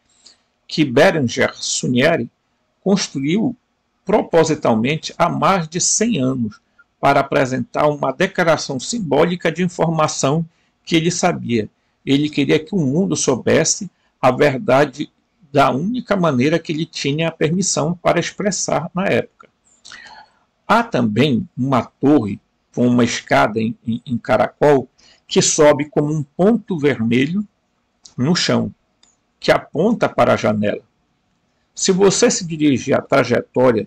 que Berenger Sunieri construiu propositalmente há mais de 100 anos para apresentar uma declaração simbólica de informação que ele sabia. Ele queria que o mundo soubesse a verdade da única maneira que ele tinha a permissão para expressar na época. Há também uma torre com uma escada em caracol que sobe como um ponto vermelho no chão, que aponta para a janela. Se você se dirigir a trajetória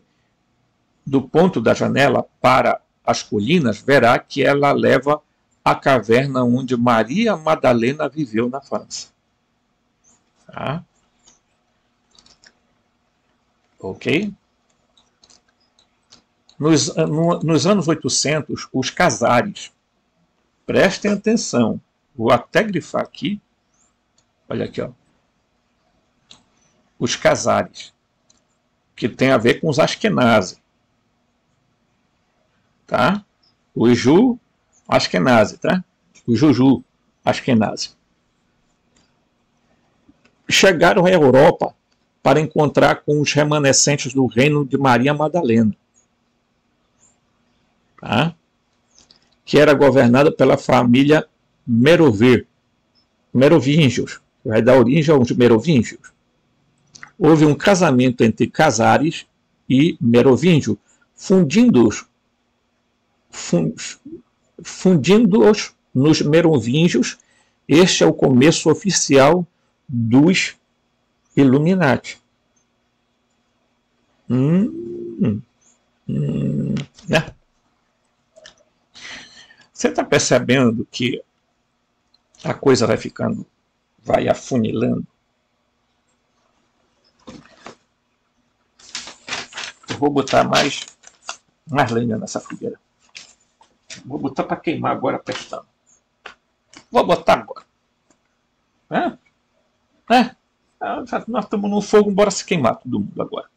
do ponto da janela para as colinas, verá que ela leva à caverna onde Maria Madalena viveu na França. Tá? Ok? Nos anos 800, os Khazares, prestem atenção, vou até grifar aqui, olha aqui, ó, os Khazares, que tem a ver com os Ashkenazi, tá? O Ju Ashkenazi, tá? O Juju Ashkenazi. Chegaram à Europa para encontrar com os remanescentes do reino de Maria Madalena, tá? Que era governada pela família Merovingios, que vai dar origem aos Merovingios. Houve um casamento entre Khazares e Merovíngio, fundindo-os nos Merovingios. Este é o começo oficial dos Illuminati. Né? Você está percebendo que a coisa vai afunilando? Eu vou botar mais lenha nessa fogueira. Vou botar para queimar agora a pestana. Vou botar agora. Nós estamos no fogo, bora se queimar todo mundo agora.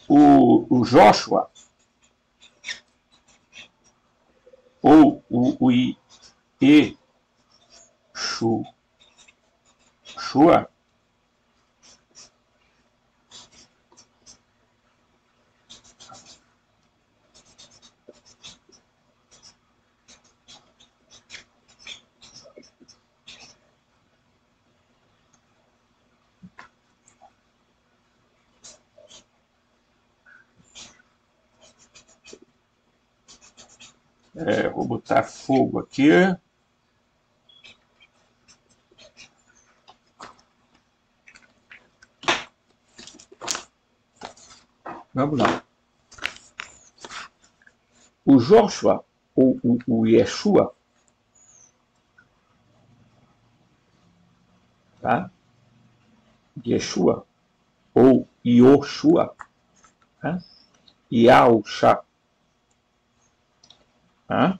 O Joshua, ou o Yeshua, vou botar fogo aqui. Vamos lá. O Joshua, ou o Yeshua, tá? Yeshua, ou Yoshua, tá? Yahusha, tá?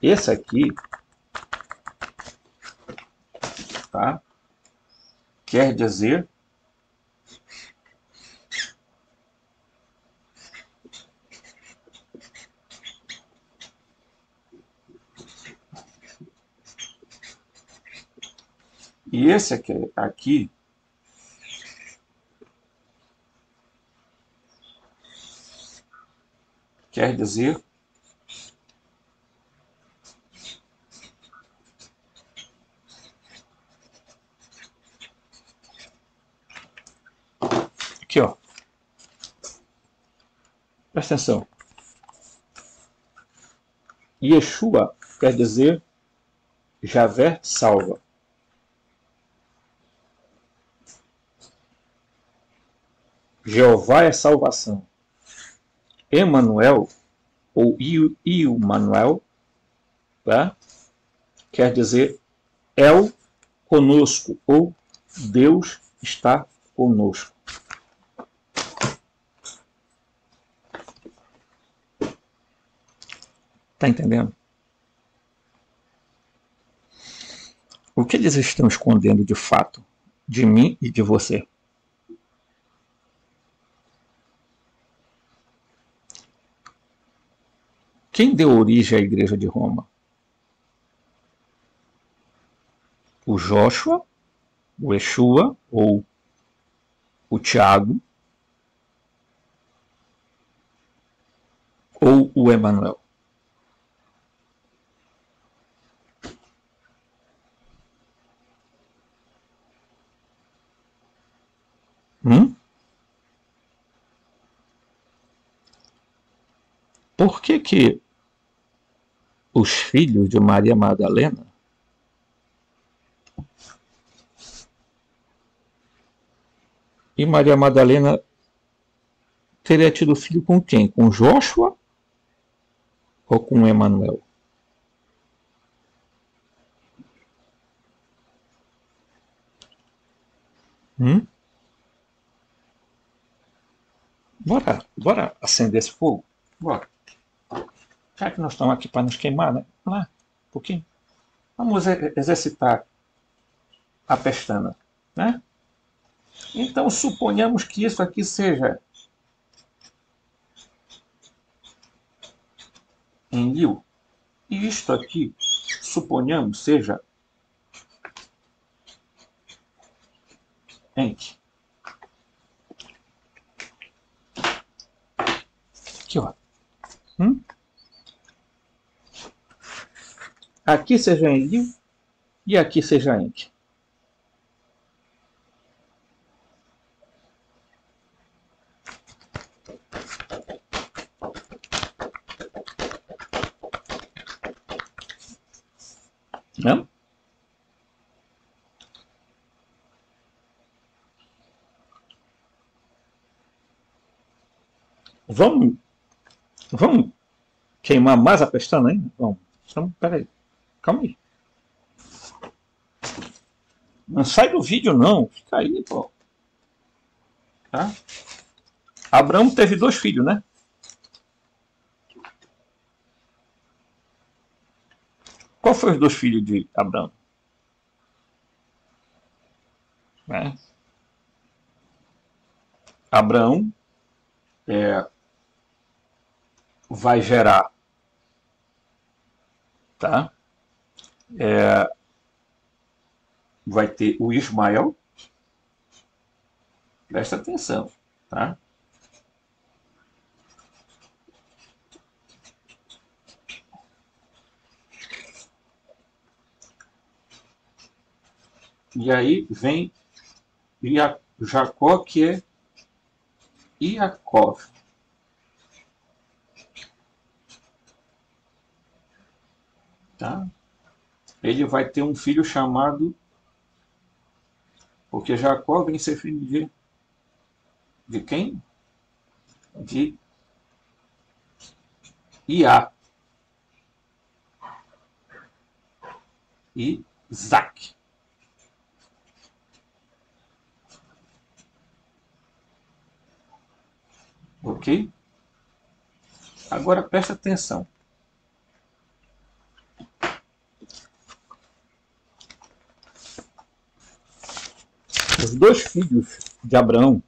Esse aqui, tá? Quer dizer e esse aqui quer dizer aqui, ó. Presta atenção. Yeshua quer dizer Javé salva. Jeová é salvação. Emanuel, ou Iumanuel, tá? Quer dizer El conosco, ou Deus está conosco. Tá entendendo? O que eles estão escondendo de fato de mim e de você? Quem deu origem à Igreja de Roma? O Joshua, o Yeshua ou o Tiago ou o Emanuel? Por que os filhos de Maria Madalena e Maria Madalena teria tido filho com quem? Com Joshua ou com Emanuel? Bora acender esse fogo? Bora. Já que nós estamos aqui para nos queimar, né? Lá, um pouquinho. Vamos exercitar a pestana, né? Então, suponhamos que isso aqui seja Enlil. E isto aqui, suponhamos, seja Enki. Aqui, ó. Aqui seja Enlil e aqui seja Enki. Não? Vamos queimar mais a pestana ainda? Vamos. Então, peraí. Calma aí. Não sai do vídeo, não. Fica aí, pô. Tá? Abraão teve 2 filhos, né? Qual foi os 2 filhos de Abraão? Né? Abraão vai gerar, tá? Vai ter o Ismael. Presta atenção, tá? E aí vem Jacó, que é Iacov. Tá? Ele vai ter um filho chamado... Porque Jacó vem ser filho de quem? De Iá. Isaac. Ok? Agora presta atenção. Os 2 filhos de Abraão,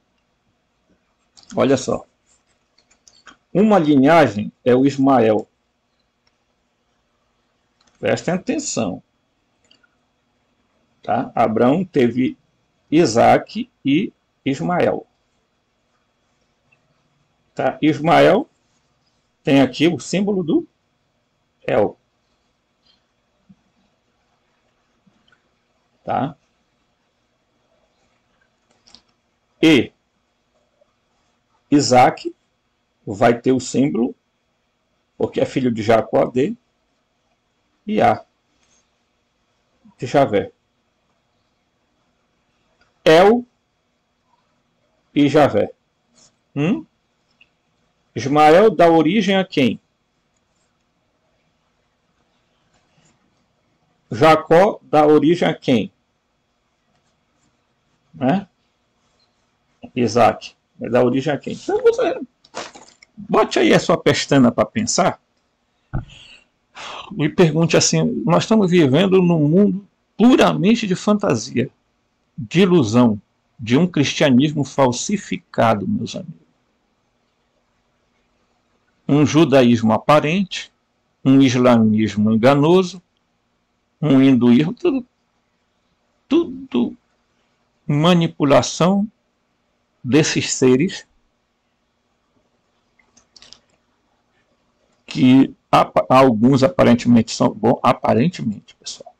olha só. Uma linhagem é o Ismael. Prestem atenção. Tá? Abraão teve Isaac e Ismael. Tá? Ismael tem aqui o símbolo do El. Tá? E Isaac vai ter o símbolo, porque é filho de Jacó, de Iá, de Javé. El e Javé. Ismael dá origem a quem? Jacó dá origem a quem? Né? Isaac. Vai dar origem a quem? Então você bote aí a sua pestana para pensar e pergunte assim: nós estamos vivendo num mundo puramente de fantasia, de ilusão, de um cristianismo falsificado, meus amigos. Um judaísmo aparente, um islamismo enganoso, um hinduísmo, tudo manipulação desses seres que alguns aparentemente são bons, aparentemente, pessoal.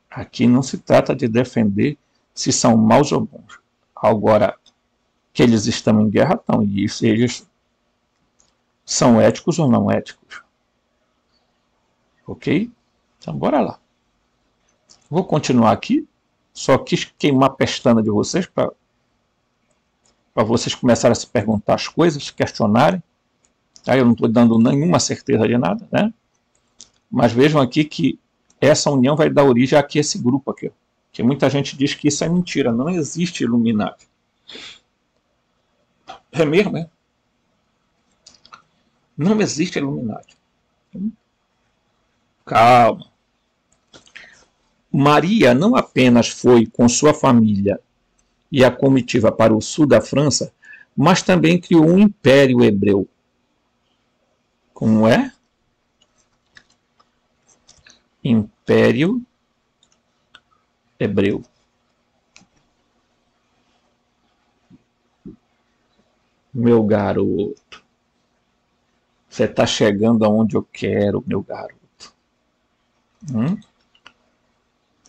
Aqui não se trata de defender se são maus ou bons. Agora, que eles estão em guerra, estão, e isso eles são éticos ou não éticos. Ok? Então, bora lá. Vou continuar aqui. Só quis queimar a pestana de vocês para vocês começarem a se perguntar as coisas, se questionarem. Aí eu não estou dando nenhuma certeza de nada, né? Mas vejam aqui que essa união vai dar origem aqui a esse grupo aqui. Que muita gente diz que isso é mentira, não existe Illuminati. É mesmo, né? Não existe Illuminati. Calma. Maria não apenas foi com sua família e a comitiva para o sul da França, mas também criou um império hebreu. Como é? Império Hebreu. Meu garoto. Você está chegando aonde eu quero, meu garoto.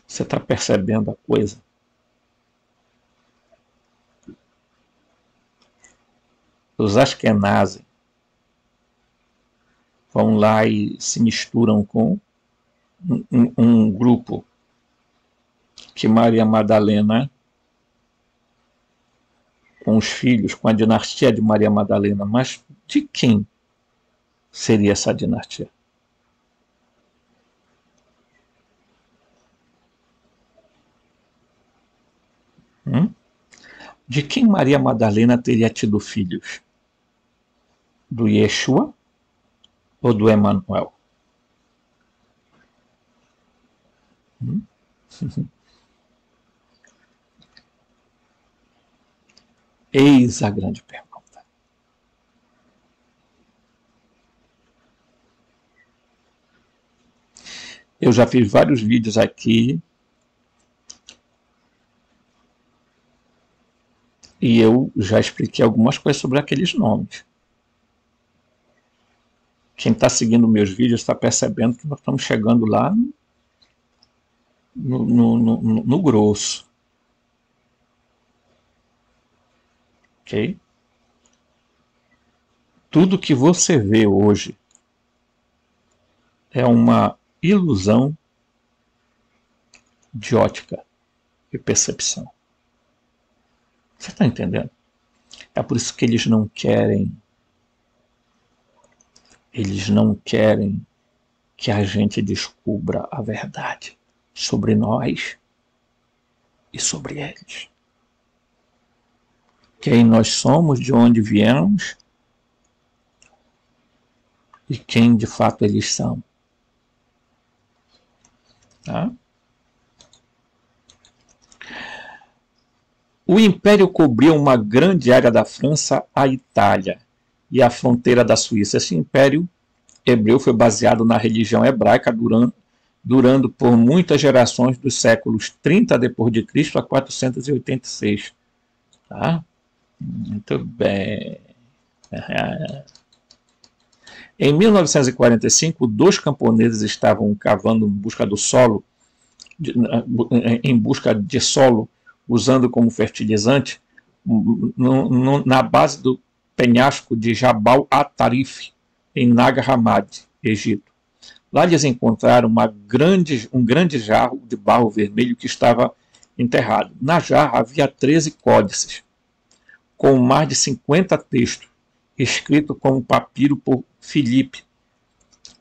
Você está percebendo a coisa? Os Ashkenazi vão lá e se misturam com um grupo que Maria Madalena, com os filhos, com a dinastia de Maria Madalena. Mas de quem seria essa dinastia? De quem Maria Madalena teria tido filhos? Do Yeshua ou do Emanuel? Eis a grande pergunta. Eu já fiz vários vídeos aqui e eu já expliquei algumas coisas sobre aqueles nomes. Quem está seguindo meus vídeos está percebendo que nós estamos chegando lá no grosso. Ok? Tudo que você vê hoje é uma ilusão de ótica e percepção. Você está entendendo? É por isso que eles não querem que a gente descubra a verdade sobre nós e sobre eles. Quem nós somos, de onde viemos e quem de fato eles são. Tá? O Império cobriu uma grande área da França, a Itália e a fronteira da Suíça. Esse Império Hebreu foi baseado na religião hebraica durando por muitas gerações dos séculos 30 d.C. a 486. Tá? Muito bem. Em 1945, 2 camponeses estavam cavando em busca de solo, usando como fertilizante, na base do penhasco de Jabal at-Tarif, em Nag Hammadi, Egito. Lá eles encontraram um grande jarro de barro vermelho que estava enterrado. Na jarra havia 13 códices, com mais de 50 textos, escritos com um papiro por Filipe,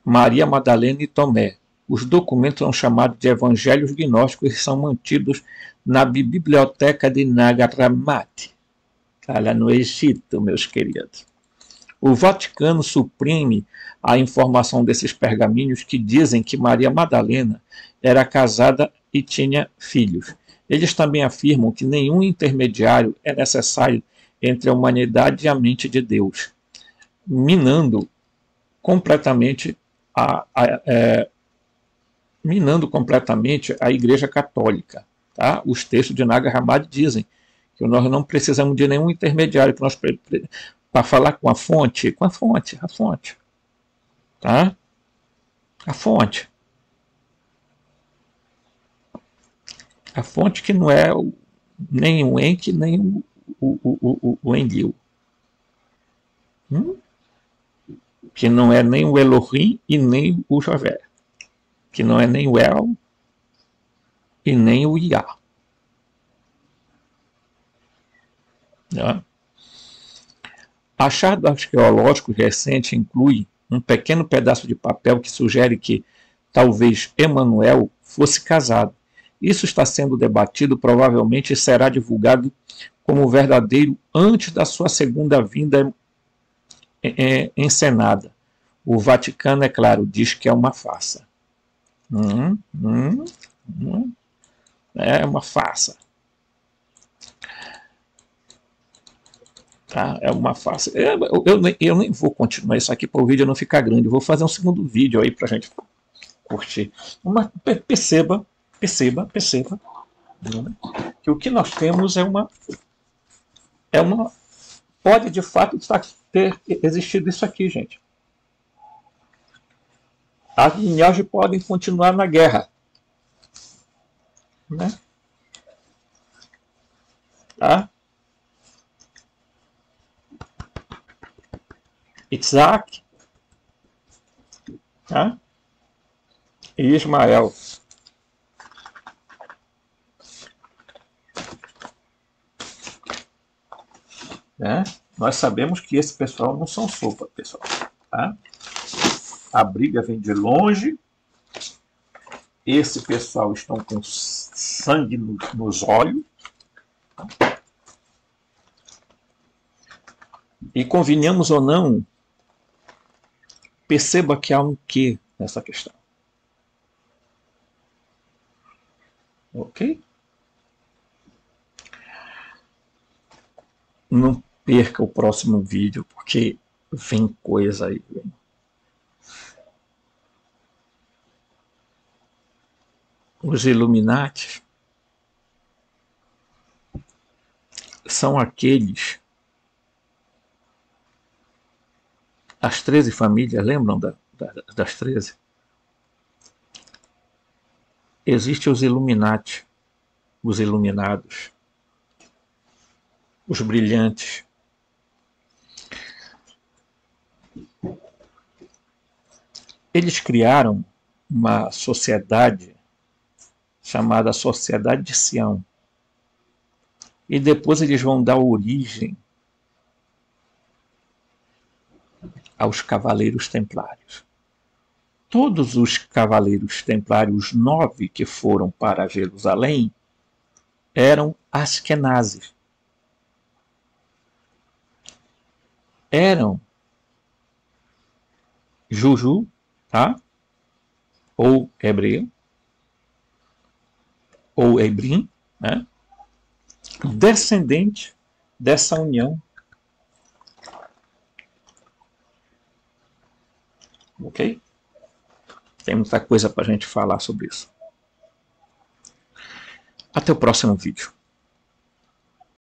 Maria Madalena e Tomé. Os documentos são chamados de evangelhos gnósticos e são mantidos na biblioteca de Nag Hammadi, lá no Egito, meus queridos. O Vaticano suprime a informação desses pergaminhos que dizem que Maria Madalena era casada e tinha filhos. Eles também afirmam que nenhum intermediário é necessário entre a humanidade e a mente de Deus, minando completamente a Igreja Católica. Tá? Os textos de Nag Hammadi dizem que nós não precisamos de nenhum intermediário para falar com a fonte, a fonte. Tá? A fonte. A fonte que não é nem o Enki, nem o Enlil. Que não é nem o Elohim e nem o Javé. Que não é nem o El e nem o Iá. Né? Achado arqueológico recente inclui um pequeno pedaço de papel que sugere que talvez Emanuel fosse casado. Isso está sendo debatido, provavelmente será divulgado como verdadeiro antes da sua segunda vinda encenada. O Vaticano, é claro, diz que é uma farsa. É uma farsa. Tá? É uma farsa. Eu nem vou continuar isso aqui para o vídeo não ficar grande. Eu vou fazer um segundo vídeo aí para a gente curtir. Perceba que o que nós temos pode de fato ter existido isso aqui, gente. As linhagens podem continuar na guerra, né? Tá? Isaac, tá? E Ismael. Né? Nós sabemos que esse pessoal não são sopa, pessoal. Tá? A briga vem de longe. Esse pessoal estão com sangue nos olhos. E convenhamos ou não, perceba que há um quê nessa questão. Ok? Não perca o próximo vídeo, porque vem coisa aí. Os Illuminati são aqueles, as 13 famílias, lembram das 13? Existem os Illuminati, os iluminados, os brilhantes. Eles criaram uma sociedade chamada Sociedade de Sião. E depois eles vão dar origem aos Cavaleiros Templários. Todos os Cavaleiros Templários, 9 que foram para Jerusalém, eram askenazes. Eram Juju, tá? Ou hebreu, ou hebrim, né? Descendente dessa união. Ok? Tem muita coisa para a gente falar sobre isso. Até o próximo vídeo.